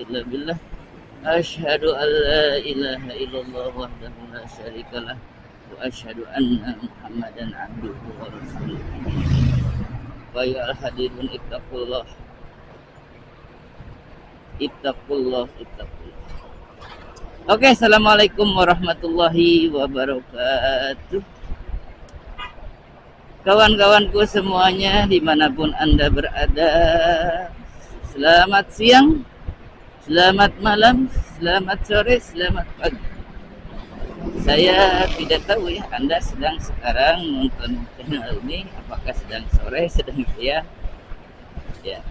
illa billah. Asyhadu an la ilaha illallah wahdahu la syarikalah wa asyhadu anna Muhammadan abduhu wa rasuluh. Wa ya hadirin ittaqullah. Ittaqullah. Oke, assalamualaikum warahmatullahi wabarakatuh. Kawan-kawanku semuanya dimanapun Anda berada, selamat siang, selamat malam, selamat sore, selamat pagi. Saya tidak tahu ya Anda sedang sekarang nonton channel ini, apakah sedang sore, sedang siang. Ya.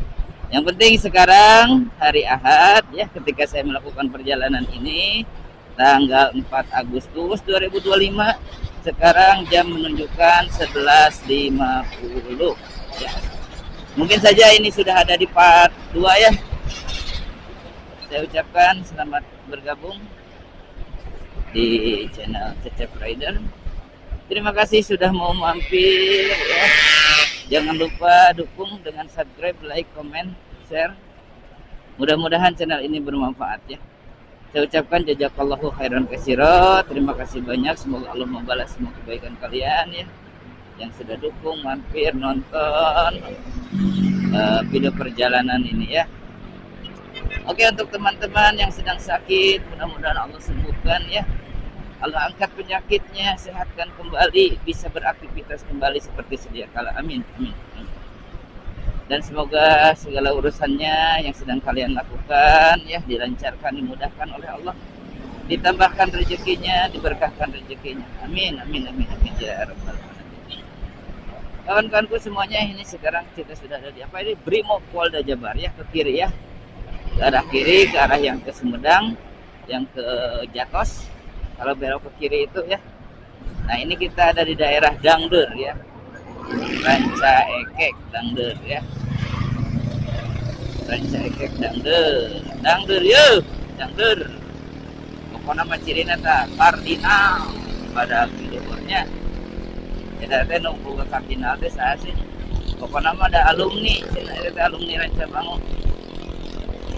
Yang penting sekarang hari Ahad ya, ketika saya melakukan perjalanan ini tanggal 4 Agustus 2025, sekarang jam menunjukkan 11.50 ya. Mungkin saja ini sudah ada di part 2 ya. Saya ucapkan selamat bergabung di channel Cecep Rider. Terima kasih sudah mau mampir ya. Jangan lupa dukung dengan subscribe, like, komen, share. Mudah-mudahan channel ini bermanfaat ya. Saya ucapkan jazakallahu khairan katsira. Terima kasih banyak. Semoga Allah membalas semua kebaikan kalian ya, yang sudah dukung, mampir, nonton video perjalanan ini ya. Oke, untuk teman-teman yang sedang sakit, mudah-mudahan Allah sembuhkan ya. Allah angkat penyakitnya, sehatkan kembali, bisa beraktivitas kembali seperti sedia kala. Amin. Dan semoga segala urusannya yang sedang kalian lakukan ya dilancarkan, dimudahkan oleh Allah, ditambahkan rezekinya, diberkahkan rezekinya. Amin ya rabbal alamin. Kawan-kawanku semuanya, ini sekarang kita sudah ada di apa ini? Brimob Polda Jabar ya, ke kiri ya. Ke arah kiri, ke arah yang ke Sumedang, yang ke Jatos. Kalau belok ke kiri itu ya. Nah, ini kita ada di daerah Dangder ya. Ranca Ekek Dangder ya. Ranca Ekek Dangder yuk, Dangder. Pokoknya macirina ta kardinal pada videonya. Tidak ada nunggu ke kardinal teh saya sih. Pokoknya mah ada alumni, ada alumni Ranca Bangun.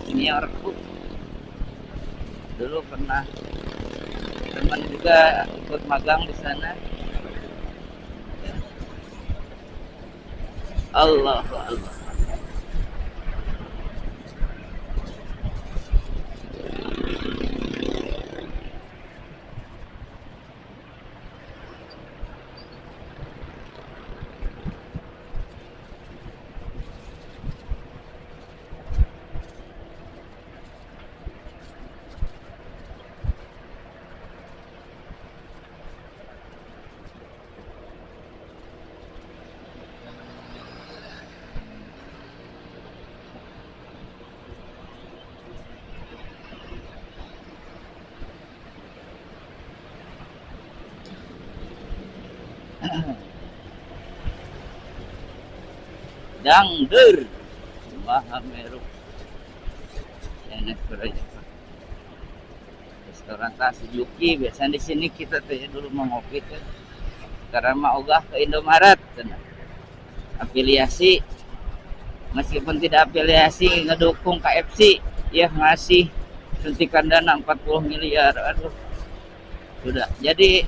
Seniorku. Dulu pernah teman juga ikut magang di sana. Allah. Dangder Mahameru restoran Suzuki. Biasanya di sini kita tuh ya, dulu mau ngopi tuh. Sekarang mah ogah ke Indomaret afiliasi, meskipun tidak afiliasi ngedukung KFC ya, ngasih suntikan dana 40 miliar. Aduh, sudah jadi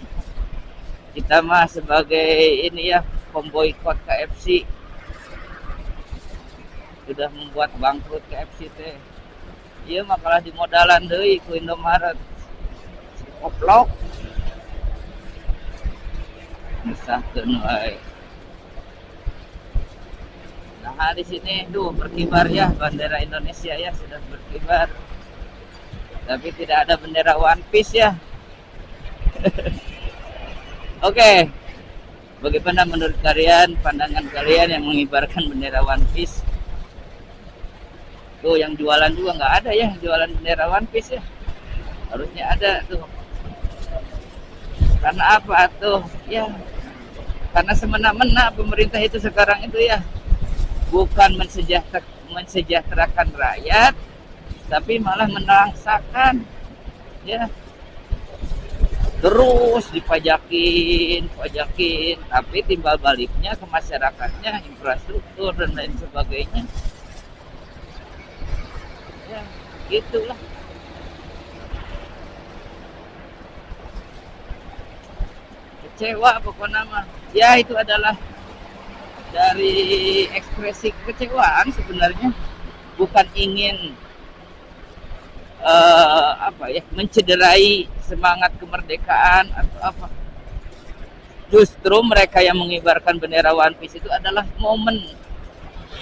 kita mah sebagai ini ya, pemboikot KFC, sudah membuat bangkrut KFC teh. Iya makalah di modalan deui ku Indomaret. Koplok. Misahkeun wae. Nah, di sini tuh berkibar ya bendera Indonesia ya, sudah berkibar. Tapi tidak ada bendera One Piece ya. Oke. Bagaimana menurut kalian, pandangan kalian yang mengibarkan bendera One Piece? Tuh yang jualan juga nggak ada ya, jualan bendera One Piece ya. Harusnya ada tuh. Karena apa tuh? Ya, karena semena-mena pemerintah itu sekarang itu ya, bukan mensejahterakan rakyat, tapi malah menangsakan ya. Terus dipajakin, tapi timbal baliknya ke masyarakatnya, infrastruktur dan lain sebagainya. Ya, Gitulah. Kecewa pokoknya mah. Ya itu adalah dari ekspresi kekecewaan sebenarnya, bukan ingin mencederai semangat kemerdekaan atau apa. Justru mereka yang mengibarkan bendera One Piece itu adalah momen,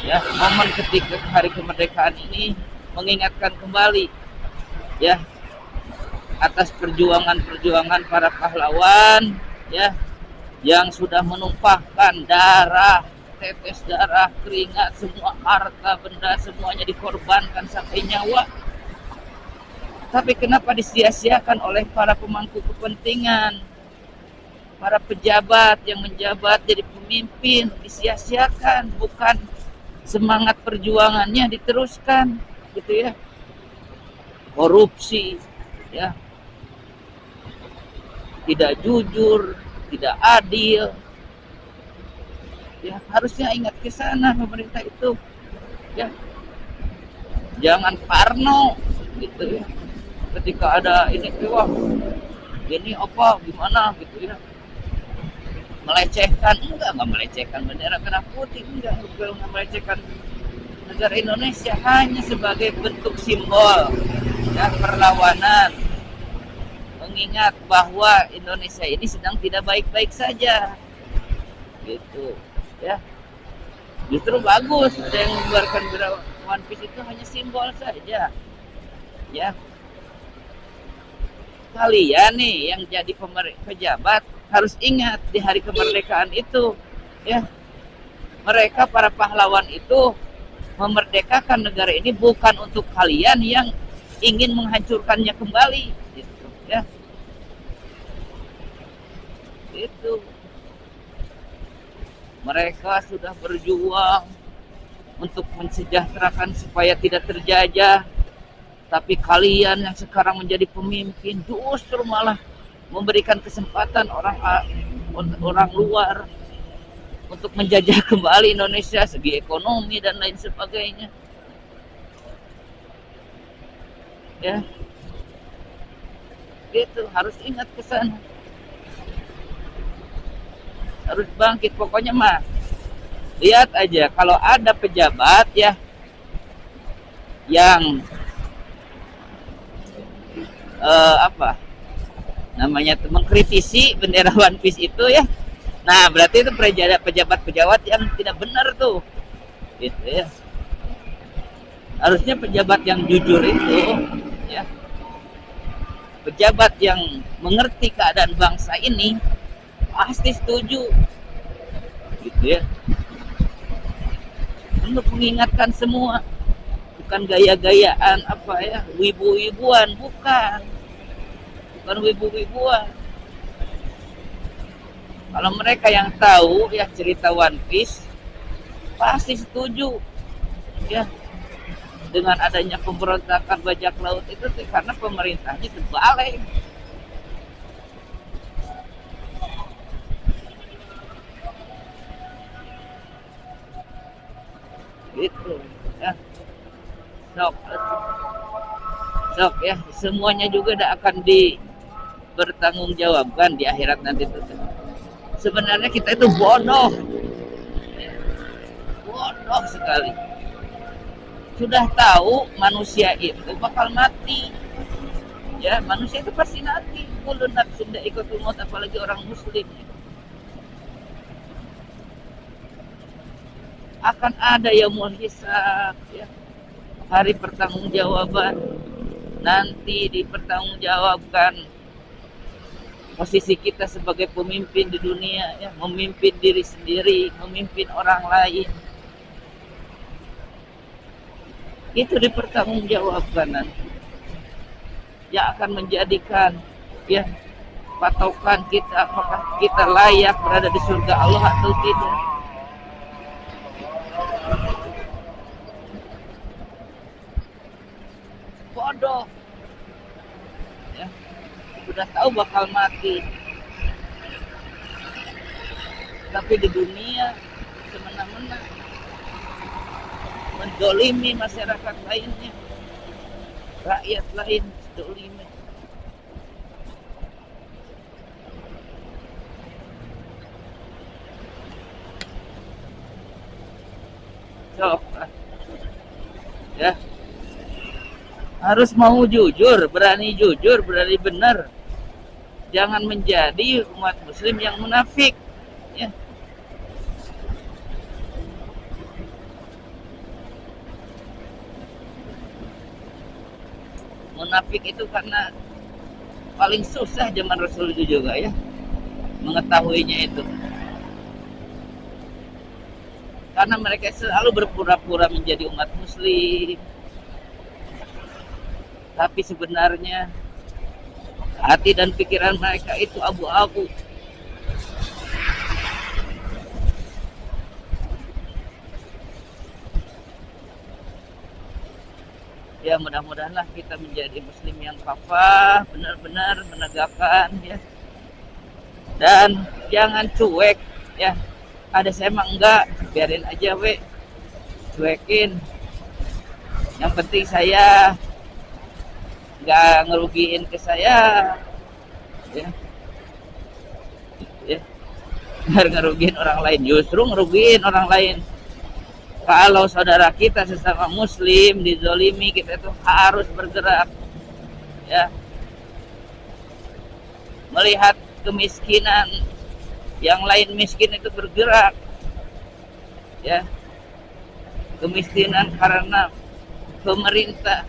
ya, momen ketika hari kemerdekaan ini mengingatkan kembali, ya, atas perjuangan para pahlawan, ya, yang sudah menumpahkan darah, tetes darah, keringat, semua harta benda semuanya dikorbankan sampai nyawa. Tapi kenapa disia-siakan oleh para pemangku kepentingan, para pejabat yang menjabat jadi pemimpin, disia-siakan, bukan semangat perjuangannya diteruskan, gitu ya. Korupsi, ya, tidak jujur, tidak adil. Ya, harusnya ingat ke sana pemerintah itu, ya. Jangan parno, gitu ya. Ketika ada ini, wah, ini apa, gimana, gitu ya. Melecehkan, enggak melecehkan bendera merah putih, enggak melecehkan negara Indonesia, hanya sebagai bentuk simbol, ya, perlawanan, mengingat bahwa Indonesia ini sedang tidak baik-baik saja, gitu, ya. Justru bagus ada yang membuarkan bendera One Piece itu hanya simbol saja, ya. Kalian nih yang jadi pejabat harus ingat di hari kemerdekaan itu, ya, mereka para pahlawan itu memerdekakan negara ini bukan untuk kalian yang ingin menghancurkannya kembali, gitu, ya. Itu mereka sudah berjuang untuk mensejahterakan supaya tidak terjajah. Tapi kalian yang sekarang menjadi pemimpin justru malah memberikan kesempatan orang luar untuk menjajah kembali Indonesia segi ekonomi dan lain sebagainya. Ya, gitu, harus ingat ke sana. Harus bangkit pokoknya mah. Lihat aja kalau ada pejabat, ya, yang mengkritisi bendera One Piece itu, ya, nah berarti itu pejabat-pejabat yang tidak benar tuh, gitu ya. Harusnya pejabat yang jujur itu, ya, pejabat yang mengerti keadaan bangsa ini pasti setuju, gitu ya, untuk mengingatkan semua, bukan gaya-gayaan apa ya, wibu-wibuan, bukan wibu-wibuan. Kalau mereka yang tahu, ya, cerita One Piece pasti setuju, ya, dengan adanya pemberontakan bajak laut itu karena pemerintahnya terbalik. Gitu, ya. Sok ya, semuanya juga akan dipertanggungjawabkan di akhirat nanti itu. Sebenarnya kita itu bodoh, bodoh sekali. Sudah tahu manusia itu bakal mati, ya, manusia itu pasti mati. Kullu nafsin dha'iqatul maut, apalagi orang muslim, ya. Akan ada yaumul hisab, ya, hari pertanggungjawaban. Nanti dipertanggungjawabkan posisi kita sebagai pemimpin di dunia, ya, memimpin diri sendiri, memimpin orang lain. Itu dipertanggungjawabkan nanti. Yang akan menjadikan, ya, patokan kita apakah kita layak berada di surga Allah atau tidak. Bodoh, ya, sudah tahu bakal mati, tapi di dunia semena-mena mendolimi masyarakat lainnya, rakyat lain dolimi. Coba ya, harus mau jujur, berani benar. Jangan menjadi umat muslim yang munafik ya. Munafik itu karena paling susah zaman Rasul itu juga ya, mengetahuinya itu. Karena mereka selalu berpura-pura menjadi umat muslim, tapi sebenarnya hati dan pikiran mereka itu abu-abu. Ya mudah-mudahanlah kita menjadi muslim yang kafah, benar-benar menegakkan ya. Dan jangan cuek ya. Ada saya mah enggak, biarin aja cuekin. Yang penting saya nggak ngerugiin ke saya ya, ya. Nggak ngerugiin orang lain, justru ngerugiin orang lain. Kalau saudara kita sesama muslim dizolimi, kita itu harus bergerak ya, melihat kemiskinan yang lain miskin itu bergerak ya. Kemiskinan karena pemerintah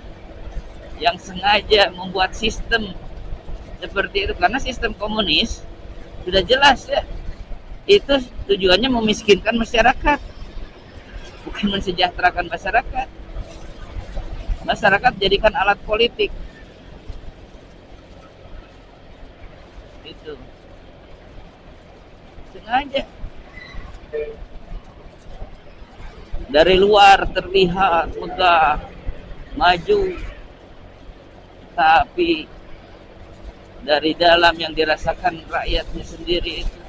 yang sengaja membuat sistem seperti itu, karena sistem komunis sudah jelas ya, itu tujuannya memiskinkan masyarakat, bukan mensejahterakan masyarakat. Masyarakat jadikan alat politik itu, sengaja. Dari luar terlihat megah, maju, tapi dari dalam yang dirasakan rakyatnya sendiri itu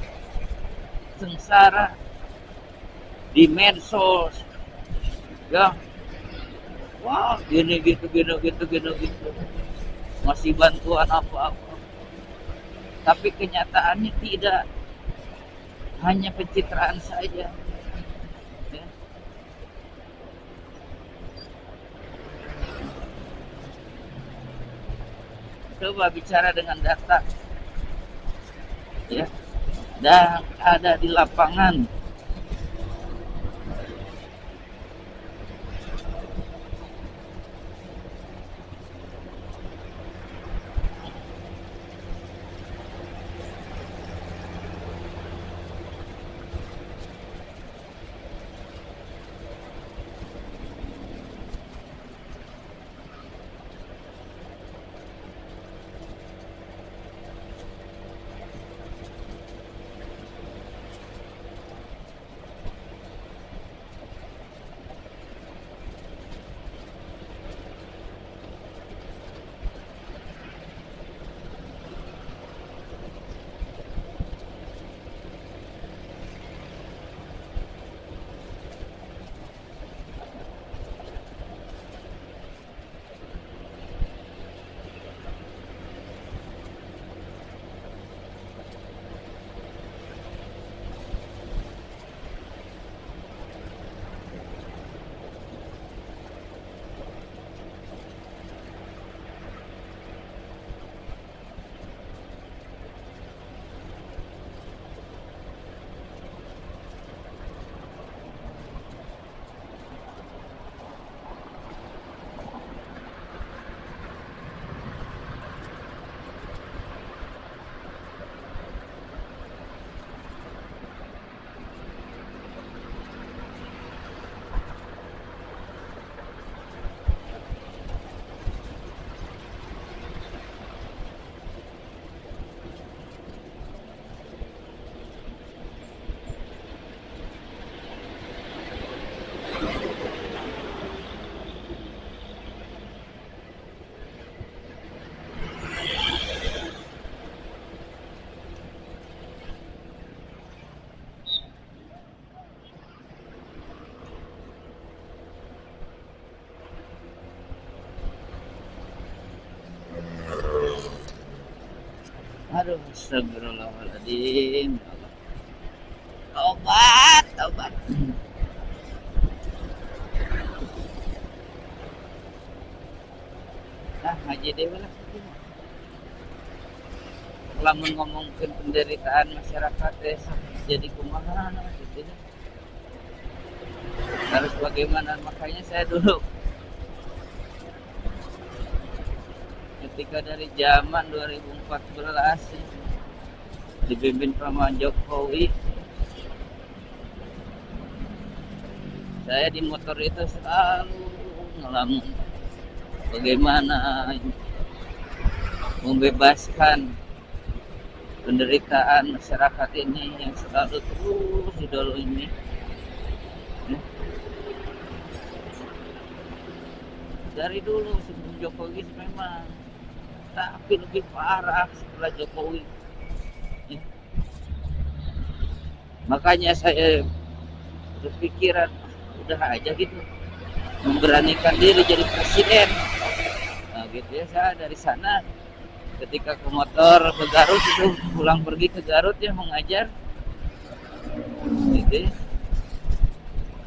sengsara di medsos ya. Wah, gini gitu, masih bantuan apa-apa, tapi kenyataannya tidak, hanya pencitraan saja ya. Coba bicara dengan data ya, dan ada di lapangan. Aduh, astagfirullahaladzim. Ya Allah. Tobat, tobat. Nah, ngaji dewe lah. Lamun ngomongin penderitaan masyarakat desa, jadi kumaha gitu ya. Harus bagaimana, makanya saya dulu ketika dari zaman 2014 dipimpin sama Jokowi, saya di motor itu selalu ngelamun bagaimana membebaskan penderitaan masyarakat ini yang selalu terus didolimi. Dari dulu sebelum Jokowi memang, tapi lebih parah setelah Jokowi. Makanya saya berpikiran udah aja gitu, memberanikan diri jadi presiden. Nah, gitu ya, saya dari sana ketika ke motor ke Garut itu, pulang pergi ke Garut ya mengajar gitu ya.